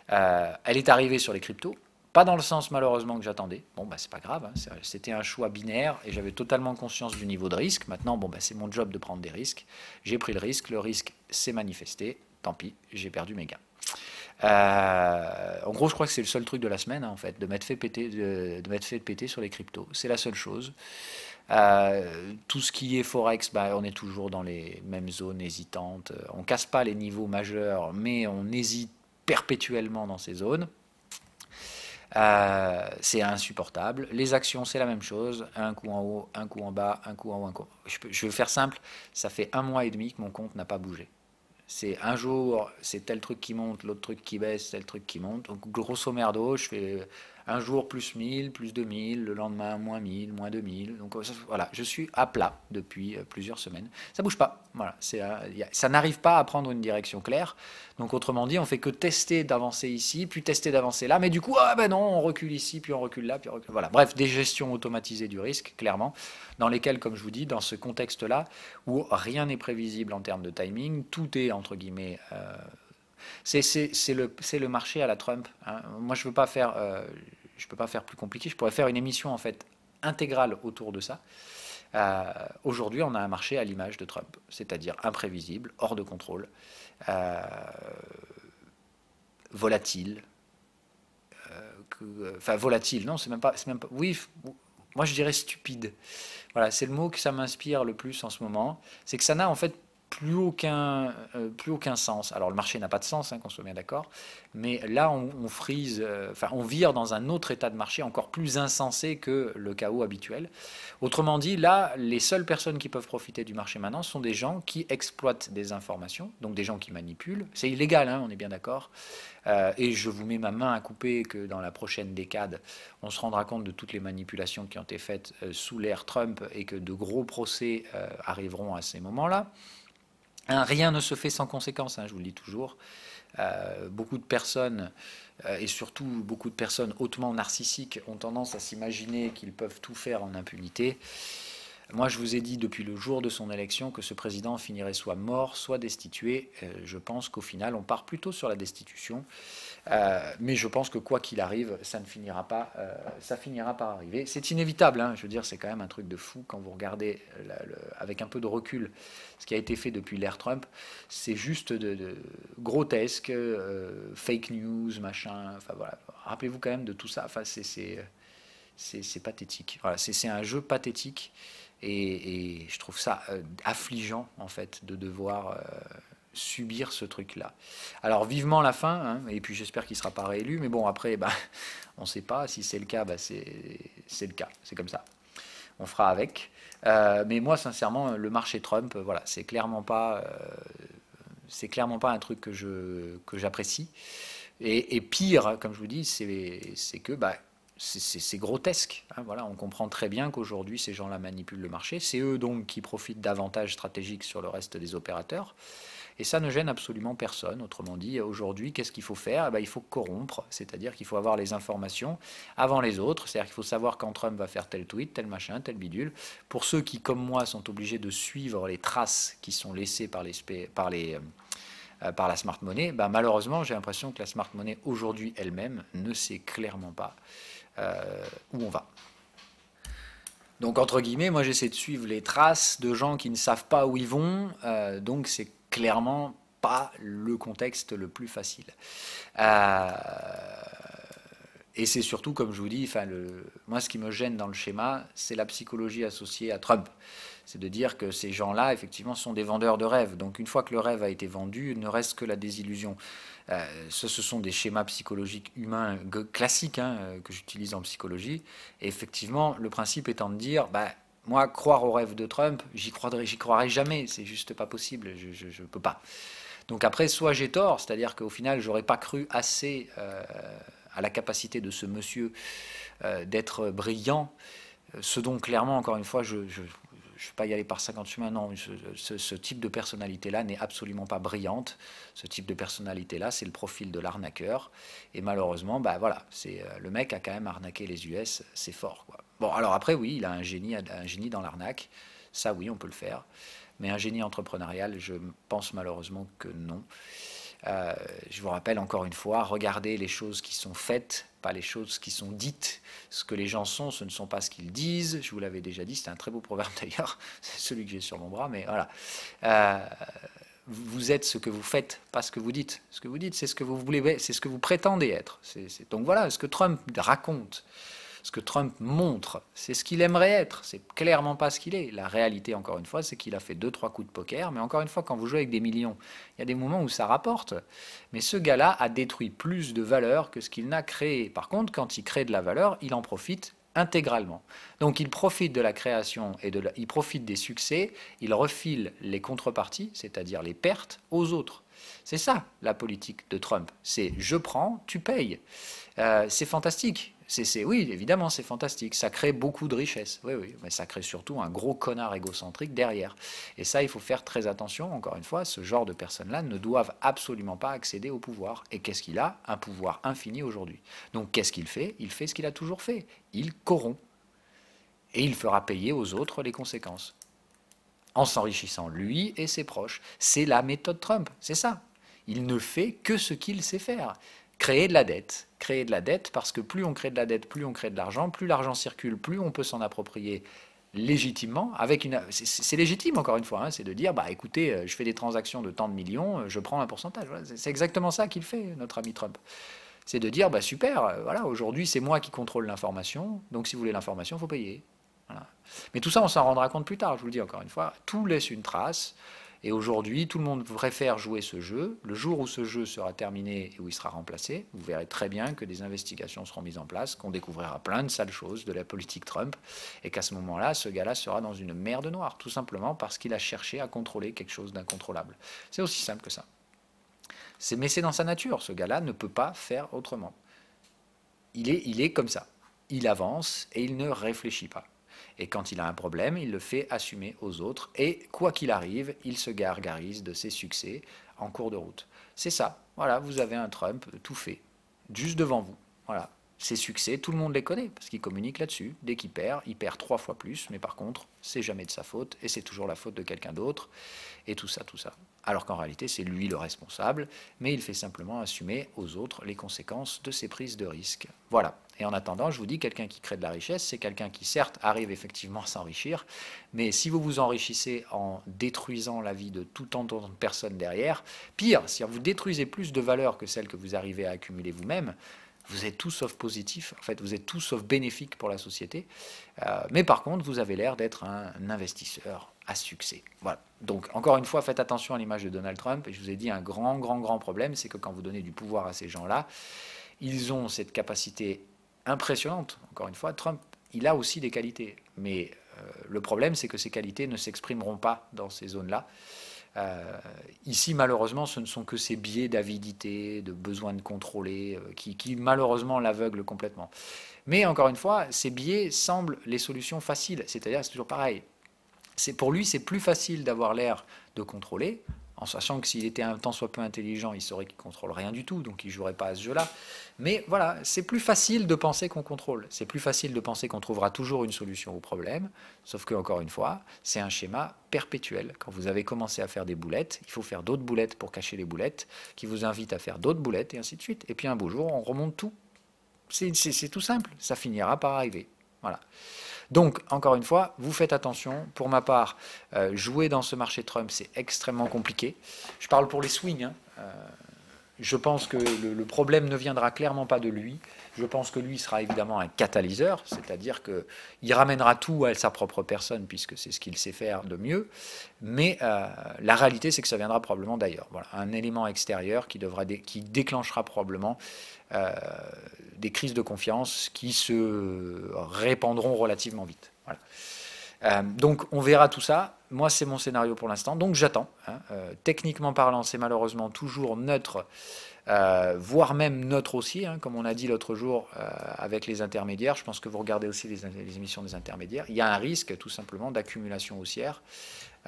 Elle est arrivée sur les cryptos. Pas dans le sens malheureusement que j'attendais. Bon, c'est pas grave, c'était un choix binaire et j'avais totalement conscience du niveau de risque. Maintenant, c'est mon job de prendre des risques. J'ai pris le risque s'est manifesté. Tant pis, j'ai perdu mes gains. En gros, je crois que c'est le seul truc de la semaine, en fait, de m'être fait péter sur les cryptos. C'est la seule chose. Tout ce qui est Forex, on est toujours dans les mêmes zones hésitantes. On casse pas les niveaux majeurs, mais on hésite perpétuellement dans ces zones. C'est insupportable. Les actions, c'est la même chose. Un coup en haut, un coup en bas, un coup en haut, un coup. Je vais faire simple. Ça fait 1 mois et demi que mon compte n'a pas bougé. C'est un jour, c'est tel truc qui monte, l'autre truc qui baisse, tel truc qui monte. Donc grosso merdo, je fais un jour plus 1000, plus 2000, le lendemain moins 1000, moins 2000. Donc voilà, je suis à plat depuis plusieurs semaines. Ça bouge pas. Voilà, ça n'arrive pas à prendre une direction claire. Donc autrement dit, on fait que tester d'avancer ici, puis tester d'avancer là. Mais du coup, ah ben non, on recule ici, puis on recule là, puis on recule. Voilà, bref, des gestions automatisées du risque, clairement, dans lesquelles, comme je vous dis, dans ce contexte-là, où rien n'est prévisible en termes de timing, tout est entre guillemets. C'est le marché à la Trump. Hein. Moi, je peux pas faire plus compliqué. Je pourrais faire une émission en fait intégrale autour de ça. Aujourd'hui, on a un marché à l'image de Trump, c'est-à-dire imprévisible, hors de contrôle, volatile. Enfin, volatile, non, c'est même pas. Oui, moi je dirais stupide. Voilà, c'est le mot que ça m'inspire le plus en ce moment. C'est que ça n'a en fait plus aucun sens. Alors le marché n'a pas de sens, hein, qu'on soit bien d'accord, mais là on frise, enfin on vire dans un autre état de marché encore plus insensé que le chaos habituel. Autrement dit, là, les seules personnes qui peuvent profiter du marché maintenant sont des gens qui exploitent des informations, donc des gens qui manipulent. C'est illégal, hein, on est bien d'accord. Et je vous mets ma main à couper que dans la prochaine décade, on se rendra compte de toutes les manipulations qui ont été faites sous l'ère Trump et que de gros procès arriveront à ces moments-là. Hein, rien ne se fait sans conséquence, hein, je vous le dis toujours. Beaucoup de personnes, et surtout beaucoup de personnes hautement narcissiques, ont tendance à s'imaginer qu'ils peuvent tout faire en impunité. Moi, je vous ai dit depuis le jour de son élection que ce président finirait soit mort, soit destitué. Je pense qu'au final, on part plutôt sur la destitution. Mais je pense que quoi qu'il arrive, ça finira par arriver. C'est inévitable, hein, je veux dire, c'est quand même un truc de fou quand vous regardez avec un peu de recul ce qui a été fait depuis l'ère Trump. C'est juste de grotesque, fake news, machin. Enfin voilà, rappelez-vous quand même de tout ça. Enfin, c'est pathétique. Voilà, c'est un jeu pathétique. Et je trouve ça affligeant, en fait, de devoir subir ce truc-là. Alors, vivement la fin, hein, et puis j'espère qu'il ne sera pas réélu, mais bon, après, bah, on ne sait pas. Si c'est le cas, bah, c'est le cas. C'est comme ça. On fera avec. Mais moi, sincèrement, le marché Trump, voilà, c'est clairement pas un truc que j'apprécie. Et pire, comme je vous dis, c'est que bah, c'est grotesque. Hein, voilà, on comprend très bien qu'aujourd'hui, ces gens-là manipulent le marché. C'est eux donc qui profitent d'avantages stratégiques sur le reste des opérateurs. Et ça ne gêne absolument personne. Autrement dit, aujourd'hui, qu'est-ce qu'il faut faire? Eh bien, il faut corrompre, c'est-à-dire qu'il faut avoir les informations avant les autres. C'est-à-dire qu'il faut savoir quand Trump va faire tel tweet, tel machin, tel bidule. Pour ceux qui, comme moi, sont obligés de suivre les traces qui sont laissées par la smart money, ben malheureusement, j'ai l'impression que la smart money aujourd'hui elle-même ne sait clairement pas où on va. Donc, entre guillemets, moi j'essaie de suivre les traces de gens qui ne savent pas où ils vont, donc c'est clairement pas le contexte le plus facile. Et c'est surtout, comme je vous dis, moi ce qui me gêne dans le schéma, c'est la psychologie associée à Trump. C'est de dire que ces gens-là, effectivement, sont des vendeurs de rêves. Donc une fois que le rêve a été vendu, il ne reste que la désillusion. Ce sont des schémas psychologiques humains classiques, hein, que j'utilise en psychologie. Et effectivement, le principe étant de dire, bah, moi, croire au rêve de Trump, j'y croirai jamais. C'est juste pas possible. Je peux pas. Donc après, soit j'ai tort, c'est-à-dire qu'au final, j'aurais pas cru assez à la capacité de ce monsieur d'être brillant, ce dont clairement, encore une fois, je ne vais pas y aller par 50 chemins, non, ce type de personnalité-là n'est absolument pas brillante. Ce type de personnalité-là, c'est le profil de l'arnaqueur. Et malheureusement, bah voilà, le mec a quand même arnaqué les US, c'est fort, quoi. Bon, alors après, oui, il a un génie dans l'arnaque. Ça, oui, on peut le faire. Mais un génie entrepreneurial, je pense malheureusement que non. Je vous rappelle encore une fois, regardez les choses qui sont faites, pas les choses qui sont dites. Ce que les gens sont, ce ne sont pas ce qu'ils disent. Je vous l'avais déjà dit, c'est un très beau proverbe d'ailleurs, c'est celui que j'ai sur mon bras, mais voilà. Vous êtes ce que vous faites, pas ce que vous dites. Ce que vous dites, c'est ce que vous voulez, c'est ce que vous prétendez être. Donc voilà, ce que Trump raconte, ce que Trump montre, c'est ce qu'il aimerait être. C'est clairement pas ce qu'il est. La réalité, encore une fois, c'est qu'il a fait 2-3 coups de poker. Mais encore une fois, quand vous jouez avec des millions, il y a des moments où ça rapporte. Mais ce gars-là a détruit plus de valeur que ce qu'il n'a créé. Par contre, quand il crée de la valeur, il en profite intégralement. Donc il profite de la création et il profite des succès, il refile les contreparties, c'est-à-dire les pertes, aux autres. C'est ça la politique de Trump. C'est je prends, tu payes. C'est fantastique. Oui, évidemment, c'est fantastique. Ça crée beaucoup de richesses. Oui, oui, mais ça crée surtout un gros connard égocentrique derrière. Et ça, il faut faire très attention. Encore une fois, ce genre de personnes-là ne doivent absolument pas accéder au pouvoir. Et qu'est-ce qu'il a? Un pouvoir infini aujourd'hui. Donc, qu'est-ce qu'il fait? Il fait ce qu'il a toujours fait. Il corrompt. Et il fera payer aux autres les conséquences. En s'enrichissant lui et ses proches. C'est la méthode Trump. C'est ça. Il ne fait que ce qu'il sait faire. Créer de la dette. Créer de la dette parce que plus on crée de la dette, plus on crée de l'argent, plus l'argent circule, plus on peut s'en approprier légitimement. C'est légitime encore une fois, hein, c'est de dire, bah écoutez, je fais des transactions de tant de millions, je prends un pourcentage. Voilà, c'est exactement ça qu'il fait, notre ami Trump. C'est de dire, bah super, voilà, aujourd'hui c'est moi qui contrôle l'information, donc si vous voulez l'information, il faut payer. Voilà. Mais tout ça, on s'en rendra compte plus tard, je vous le dis encore une fois, tout laisse une trace. Et aujourd'hui, tout le monde préfère jouer ce jeu. Le jour où ce jeu sera terminé et où il sera remplacé, vous verrez très bien que des investigations seront mises en place, qu'on découvrira plein de sales choses de la politique Trump, et qu'à ce moment-là, ce gars-là sera dans une merde noire, tout simplement parce qu'il a cherché à contrôler quelque chose d'incontrôlable. C'est aussi simple que ça. Mais c'est dans sa nature, ce gars-là ne peut pas faire autrement. Il est comme ça. Il avance et il ne réfléchit pas. Et quand il a un problème, il le fait assumer aux autres. Et quoi qu'il arrive, il se gargarise de ses succès en cours de route. C'est ça. Voilà, vous avez un Trump tout fait, juste devant vous. Voilà. Ses succès, tout le monde les connaît, parce qu'il communique là-dessus. Dès qu'il perd, il perd 3 fois plus, mais par contre, c'est jamais de sa faute, et c'est toujours la faute de quelqu'un d'autre, et tout ça, tout ça. Alors qu'en réalité, c'est lui le responsable, mais il fait simplement assumer aux autres les conséquences de ses prises de risques. Voilà. Et en attendant, je vous dis, quelqu'un qui crée de la richesse, c'est quelqu'un qui, certes, arrive effectivement à s'enrichir, mais si vous vous enrichissez en détruisant la vie de tout tant de personnes derrière, pire, si vous détruisez plus de valeur que celle que vous arrivez à accumuler vous-même, vous êtes tout sauf positif, en fait, vous êtes tout sauf bénéfique pour la société, mais par contre, vous avez l'air d'être un investisseur à succès. Voilà. Donc, encore une fois, faites attention à l'image de Donald Trump, et je vous ai dit, un grand problème, c'est que quand vous donnez du pouvoir à ces gens-là, ils ont cette capacité impressionnante. Encore une fois, Trump, il a aussi des qualités. Mais le problème, c'est que ces qualités ne s'exprimeront pas dans ces zones-là. Ici, malheureusement, ce ne sont que ces biais d'avidité, de besoin de contrôler, qui malheureusement l'aveuglent complètement. Mais encore une fois, ces biais semblent les solutions faciles. C'est-à-dire, c'est toujours pareil. Pour lui, c'est plus facile d'avoir l'air de contrôler, en sachant que s'il était un tant soit peu intelligent, il saurait qu'il ne contrôle rien du tout, donc il ne jouerait pas à ce jeu-là. Mais voilà, c'est plus facile de penser qu'on contrôle. C'est plus facile de penser qu'on trouvera toujours une solution au problème, sauf que, encore une fois, c'est un schéma perpétuel. Quand vous avez commencé à faire des boulettes, il faut faire d'autres boulettes pour cacher les boulettes, qui vous invitent à faire d'autres boulettes, et ainsi de suite. Et puis un beau jour, on remonte tout. C'est tout simple, ça finira par arriver. Voilà. Donc, encore une fois, vous faites attention. Pour ma part, jouer dans ce marché Trump, c'est extrêmement compliqué. Je parle pour les swings. Hein. Je pense que le problème ne viendra clairement pas de lui. Je pense que lui sera évidemment un catalyseur, c'est-à-dire qu'il ramènera tout à sa propre personne, puisque c'est ce qu'il sait faire de mieux. Mais la réalité, c'est que ça viendra probablement d'ailleurs. Voilà, un élément extérieur qui déclenchera probablement des crises de confiance qui se répandront relativement vite. Voilà. Donc on verra tout ça. Moi, c'est mon scénario pour l'instant. Donc j'attends. Hein. Techniquement parlant, c'est malheureusement toujours neutre, voire même neutre aussi, hein, comme on a dit l'autre jour avec les intermédiaires. Je pense que vous regardez aussi les émissions des intermédiaires. Il y a un risque tout simplement d'accumulation haussière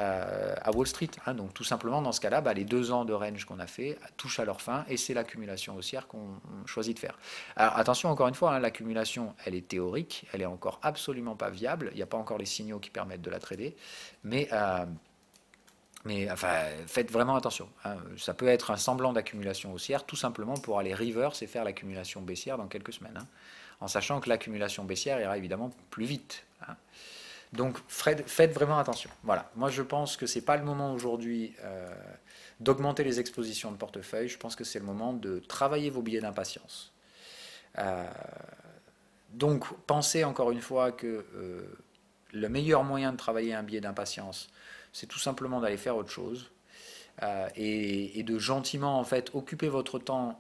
à Wall Street. Hein. Donc tout simplement, dans ce cas-là, les 2 ans de range qu'on a fait touchent à leur fin et c'est l'accumulation haussière qu'on choisit de faire. Alors attention, encore une fois, hein, l'accumulation, elle est théorique, elle est encore absolument pas viable, il n'y a pas encore les signaux qui permettent de la trader, mais enfin, faites vraiment attention. Hein. Ça peut être un semblant d'accumulation haussière, tout simplement pour aller reverse et faire l'accumulation baissière dans quelques semaines, hein, en sachant que l'accumulation baissière ira évidemment plus vite. Hein. Donc faites vraiment attention. Voilà. Moi je pense que ce n'est pas le moment aujourd'hui d'augmenter les expositions de portefeuille. Je pense que c'est le moment de travailler vos billets d'impatience. Donc pensez encore une fois que le meilleur moyen de travailler un billet d'impatience, c'est tout simplement d'aller faire autre chose et de gentiment en fait occuper votre temps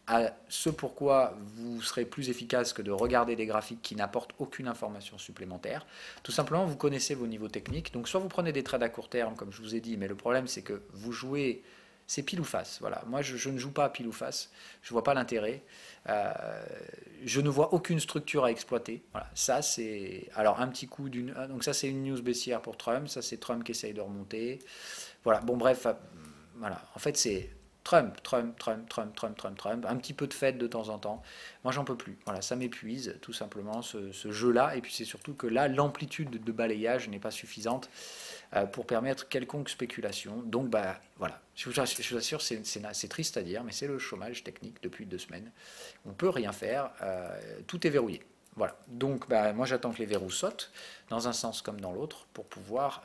à ce pourquoi vous serez plus efficace que de regarder des graphiques qui n'apportent aucune information supplémentaire. Tout simplement, vous connaissez vos niveaux techniques. Donc, soit vous prenez des trades à court terme, comme je vous ai dit, mais le problème, c'est que vous jouez, c'est pile ou face. Voilà. Moi, je ne joue pas à pile ou face. Je ne vois pas l'intérêt. Euh, je ne vois aucune structure à exploiter. Voilà. Ça, c'est. Alors, un petit coup d'une. Donc, ça, c'est une news baissière pour Trump. Ça, c'est Trump qui essaye de remonter. Voilà. Bon, bref. Voilà. En fait, c'est Trump, Trump, Trump, Trump, Trump, Trump, Trump, un petit peu de fête de temps en temps. Moi, j'en peux plus. Voilà, ça m'épuise, tout simplement, ce jeu-là. Et puis, c'est surtout que là, l'amplitude de balayage n'est pas suffisante pour permettre quelconque spéculation. Donc, bah, voilà. Je vous assure, c'est triste à dire, mais c'est le chômage technique depuis 2 semaines. On ne peut rien faire. Tout est verrouillé. Voilà. Donc, bah, moi, j'attends que les verrous sautent, dans un sens comme dans l'autre, pour pouvoir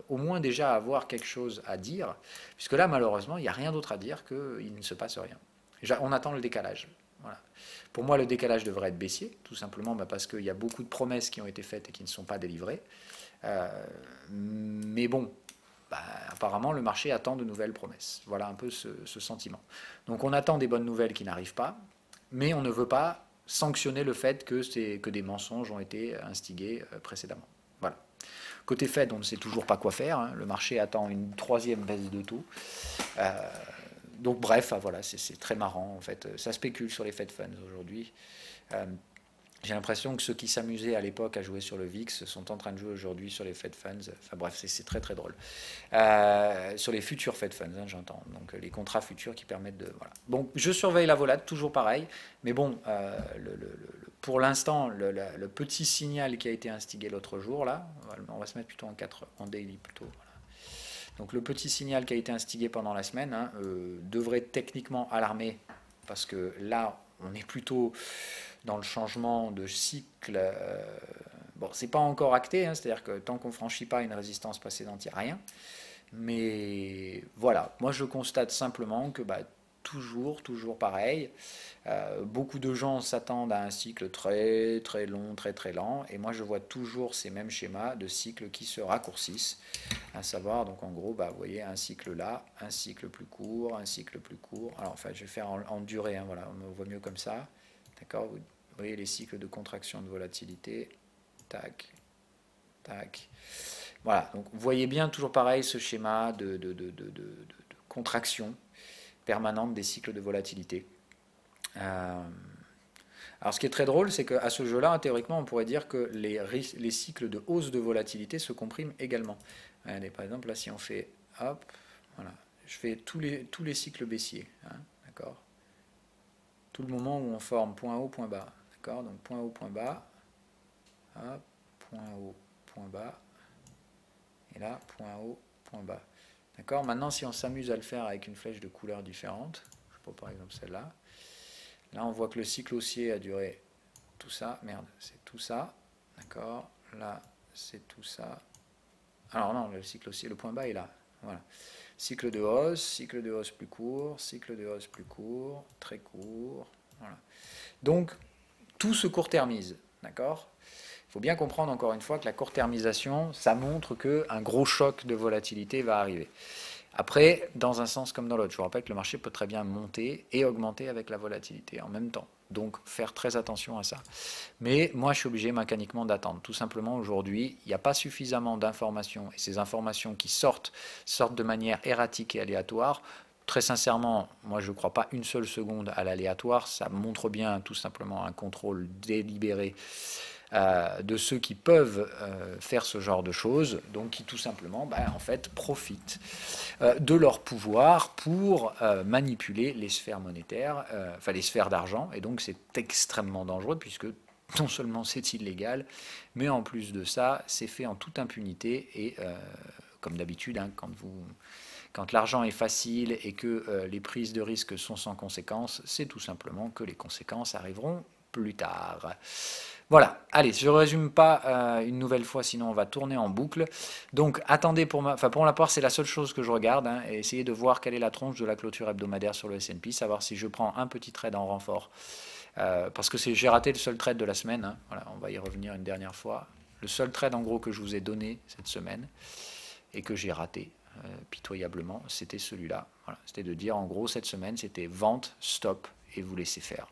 au moins déjà avoir quelque chose à dire, puisque là, malheureusement, il n'y a rien d'autre à dire qu'il ne se passe rien. On attend le décalage. Voilà. Pour moi, le décalage devrait être baissier, tout simplement bah, parce qu'il y a beaucoup de promesses qui ont été faites et qui ne sont pas délivrées. Mais bon, bah, apparemment, le marché attend de nouvelles promesses. Voilà un peu ce sentiment. Donc, on attend des bonnes nouvelles qui n'arrivent pas, mais on ne veut pas sanctionner le fait que des mensonges ont été instigués précédemment. Voilà. Côté Fed, on ne sait toujours pas quoi faire. Hein. Le marché attend une 3e baisse de taux. Donc bref, voilà, c'est très marrant en fait. Ça spécule sur les Fed Funds aujourd'hui. J'ai l'impression que ceux qui s'amusaient à l'époque à jouer sur le VIX sont en train de jouer aujourd'hui sur les Fed Funds. Enfin bref, c'est très très drôle. Sur les futurs Fed Funds, hein, j'entends. Donc les contrats futurs qui permettent de... Voilà. Bon, je surveille la volate, toujours pareil. Mais bon, pour l'instant, le petit signal qui a été instigé l'autre jour, là, on va se mettre plutôt en daily plutôt. Voilà. Donc le petit signal qui a été instigé pendant la semaine hein, devrait techniquement alarmer parce que là, on est plutôt dans le changement de cycle. Bon, c'est pas encore acté, hein, c'est-à-dire que tant qu'on ne franchit pas une résistance précédente, il n'y a rien. Mais voilà, moi je constate simplement que bah, toujours pareil. Beaucoup de gens s'attendent à un cycle très très long, très très lent, et moi je vois toujours ces mêmes schémas de cycles qui se raccourcissent, à savoir, donc en gros, bah, vous voyez un cycle là, un cycle plus court, un cycle plus court. Alors enfin, je vais faire en durée, hein, voilà, on voit mieux comme ça. D'accord, vous voyez les cycles de contraction de volatilité, tac, tac. Voilà, donc vous voyez bien toujours pareil ce schéma de contraction permanente des cycles de volatilité. Alors ce qui est très drôle, c'est qu'à ce jeu-là, théoriquement, on pourrait dire que les cycles de hausse de volatilité se compriment également. Regardez, par exemple, là, si on fait, hop, voilà, je fais tous les cycles baissiers, hein, d'accord. Tout le moment où on forme point haut, point bas, d'accord. Donc point haut, point bas, hop, point haut, point bas, et là, point haut, point bas. D'accord. Maintenant, si on s'amuse à le faire avec une flèche de couleur différente, je prends par exemple celle-là. Là, on voit que le cycle haussier a duré tout ça. Merde, c'est tout ça. D'accord. Là, c'est tout ça. Alors non, le cycle haussier, le point bas est là. Voilà. Cycle de hausse plus court, cycle de hausse plus court, très court. Voilà. Donc, tout se court-termise. D'accord. Il faut bien comprendre encore une fois que la court-termisation, ça montre qu'un gros choc de volatilité va arriver. Après, dans un sens comme dans l'autre, je vous rappelle que le marché peut très bien monter et augmenter avec la volatilité en même temps. Donc, faire très attention à ça. Mais moi, je suis obligé mécaniquement d'attendre. Tout simplement, aujourd'hui, il n'y a pas suffisamment d'informations. Et ces informations qui sortent de manière erratique et aléatoire. Très sincèrement, moi, je ne crois pas une seule seconde à l'aléatoire. Ça montre bien tout simplement un contrôle délibéré de ceux qui peuvent faire ce genre de choses, donc qui tout simplement en fait, profitent de leur pouvoir pour manipuler les sphères monétaires, enfin les sphères d'argent, et donc c'est extrêmement dangereux puisque non seulement c'est illégal, mais en plus de ça, c'est fait en toute impunité et comme d'habitude, hein, quand l'argent est facile et que les prises de risque sont sans conséquences, c'est tout simplement que les conséquences arriveront plus tard. Voilà, allez, je ne résume pas une nouvelle fois, sinon on va tourner en boucle. Donc attendez, pour ma part, c'est la seule chose que je regarde, hein, et essayez de voir quelle est la tronche de la clôture hebdomadaire sur le S&P, savoir si je prends un petit trade en renfort. Parce que j'ai raté le seul trade de la semaine, hein. Voilà, on va y revenir une dernière fois. Le seul trade en gros que je vous ai donné cette semaine, et que j'ai raté pitoyablement, c'était celui-là. Voilà, c'était de dire en gros cette semaine, c'était vente, stop et vous laisser faire.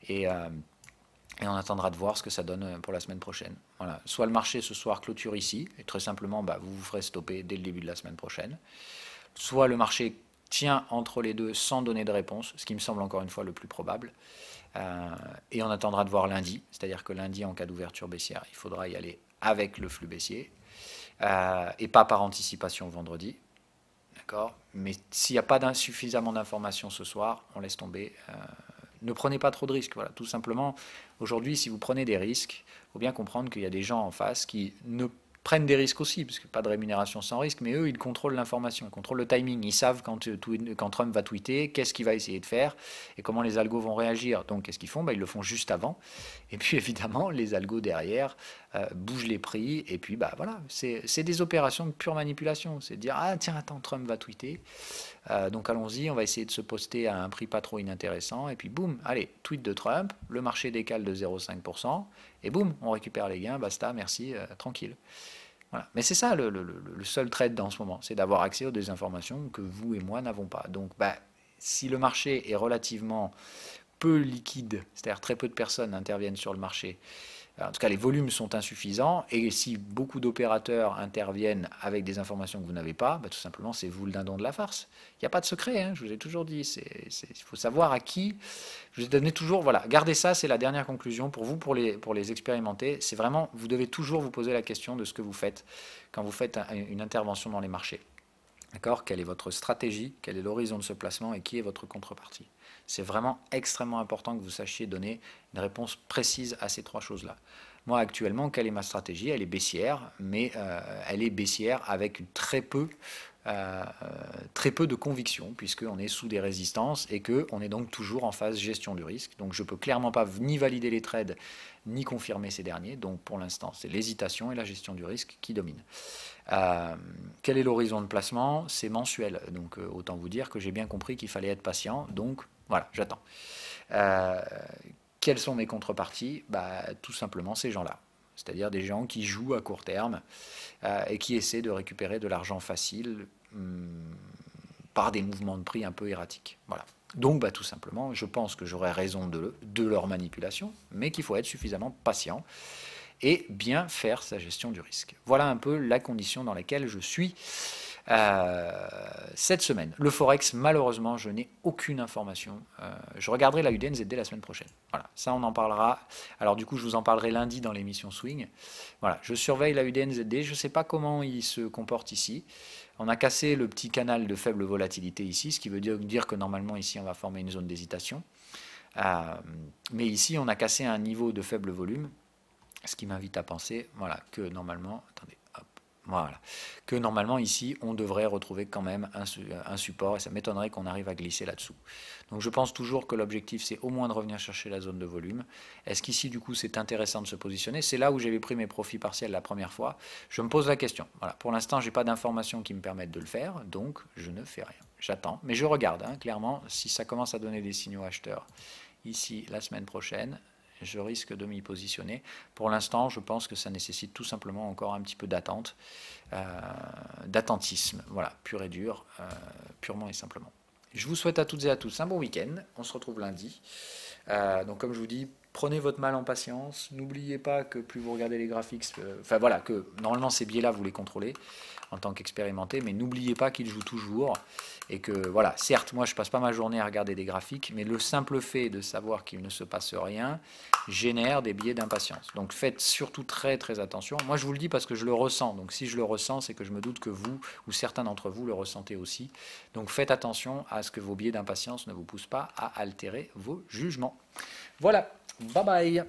Et on attendra de voir ce que ça donne pour la semaine prochaine. Voilà. Soit le marché ce soir clôture ici, et très simplement, vous vous ferez stopper dès le début de la semaine prochaine. Soit le marché tient entre les deux sans donner de réponse, ce qui me semble encore une fois le plus probable. Et on attendra de voir lundi, c'est-à-dire que lundi, en cas d'ouverture baissière, il faudra y aller avec le flux baissier, et pas par anticipation vendredi. D'accord ? Mais s'il n'y a pas suffisamment d'informations ce soir, on laisse tomber. Ne prenez pas trop de risques. Voilà, tout simplement, aujourd'hui, si vous prenez des risques, il faut bien comprendre qu'il y a des gens en face qui ne prennent des risques aussi, parce que pas de rémunération sans risque, mais eux, ils contrôlent l'information, ils contrôlent le timing. Ils savent quand Trump va tweeter, qu'est-ce qu'il va essayer de faire, et comment les algos vont réagir. Donc, qu'est-ce qu'ils font ? Ils le font juste avant. Et puis, évidemment, les algos derrière bougent les prix. Et puis, voilà, c'est des opérations de pure manipulation. C'est de dire, ah tiens, attends, Trump va tweeter. Donc allons-y, on va essayer de se poster à un prix pas trop inintéressant, et puis boum, allez, tweet de Trump, le marché décale de 0,5%, et boum, on récupère les gains, basta, merci, tranquille. Voilà. Mais c'est ça le seul trade dans ce moment, c'est d'avoir accès aux des informations que vous et moi n'avons pas. Donc si le marché est relativement peu liquide, c'est-à-dire très peu de personnes interviennent sur le marché, en tout cas, les volumes sont insuffisants, et si beaucoup d'opérateurs interviennent avec des informations que vous n'avez pas, tout simplement, c'est vous le dindon de la farce. Il n'y a pas de secret, hein, je vous ai toujours dit. Il faut savoir à qui. Je vous ai donné toujours, voilà, gardez ça, c'est la dernière conclusion pour vous, pour les expérimenter. C'est vraiment, vous devez toujours vous poser la question de ce que vous faites quand vous faites une intervention dans les marchés. D'accord ? Quelle est votre stratégie ? Quel est l'horizon de ce placement ? Et qui est votre contrepartie ? C'est vraiment extrêmement important que vous sachiez donner une réponse précise à ces trois choses-là. Moi, actuellement, quelle est ma stratégie ? Elle est baissière, mais elle est baissière avec très peu de conviction, puisqu'on est sous des résistances et qu'on est donc toujours en phase gestion du risque. Donc je ne peux clairement pas ni valider les trades, ni confirmer ces derniers. Donc pour l'instant, c'est l'hésitation et la gestion du risque qui dominent. Quel est l'horizon de placement ? C'est mensuel. Donc autant vous dire que j'ai bien compris qu'il fallait être patient. Donc voilà, j'attends. Quelles sont mes contreparties ? Tout simplement ces gens-là. C'est-à-dire des gens qui jouent à court terme et qui essaient de récupérer de l'argent facile par des mouvements de prix un peu erratiques. Voilà. Donc tout simplement, je pense que j'aurais raison de leur manipulation, mais qu'il faut être suffisamment patient et bien faire sa gestion du risque. Voilà un peu la condition dans laquelle je suis cette semaine. Le Forex, malheureusement, je n'ai aucune information. Je regarderai la UDNZD la semaine prochaine. Voilà, ça on en parlera. Alors du coup, je vous en parlerai lundi dans l'émission Swing. Voilà, je surveille la UDNZD. Je ne sais pas comment il se comporte ici. On a cassé le petit canal de faible volatilité ici, ce qui veut dire que normalement ici on va former une zone d'hésitation. Mais ici on a cassé un niveau de faible volume, ce qui m'invite à penser, voilà, que normalement, attendez, hop, voilà, que normalement ici on devrait retrouver quand même un support, et ça m'étonnerait qu'on arrive à glisser là-dessous. Donc je pense toujours que l'objectif c'est au moins de revenir chercher la zone de volume. Est-ce qu'ici du coup c'est intéressant de se positionner? C'est là où j'avais pris mes profits partiels la première fois. Je me pose la question. Voilà, pour l'instant j'ai pas d'informations qui me permettent de le faire, donc je ne fais rien. J'attends, mais je regarde, hein, clairement, si ça commence à donner des signaux acheteurs ici la semaine prochaine, je risque de m'y positionner. Pour l'instant, je pense que ça nécessite tout simplement encore un petit peu d'attente, d'attentisme, voilà, pur et dur, purement et simplement. Je vous souhaite à toutes et à tous un bon week-end. On se retrouve lundi. Donc comme je vous dis, prenez votre mal en patience. N'oubliez pas que plus vous regardez les graphiques, enfin voilà, que normalement ces biais-là, vous les contrôlez en tant qu'expérimenté, mais n'oubliez pas qu'ils jouent toujours. Et que voilà, certes, moi je passe pas ma journée à regarder des graphiques, mais le simple fait de savoir qu'il ne se passe rien génère des biais d'impatience. Donc faites surtout très très attention. Moi je vous le dis parce que je le ressens. Donc si je le ressens, c'est que je me doute que vous ou certains d'entre vous le ressentez aussi. Donc faites attention à ce que vos biais d'impatience ne vous poussent pas à altérer vos jugements. Voilà, bye bye.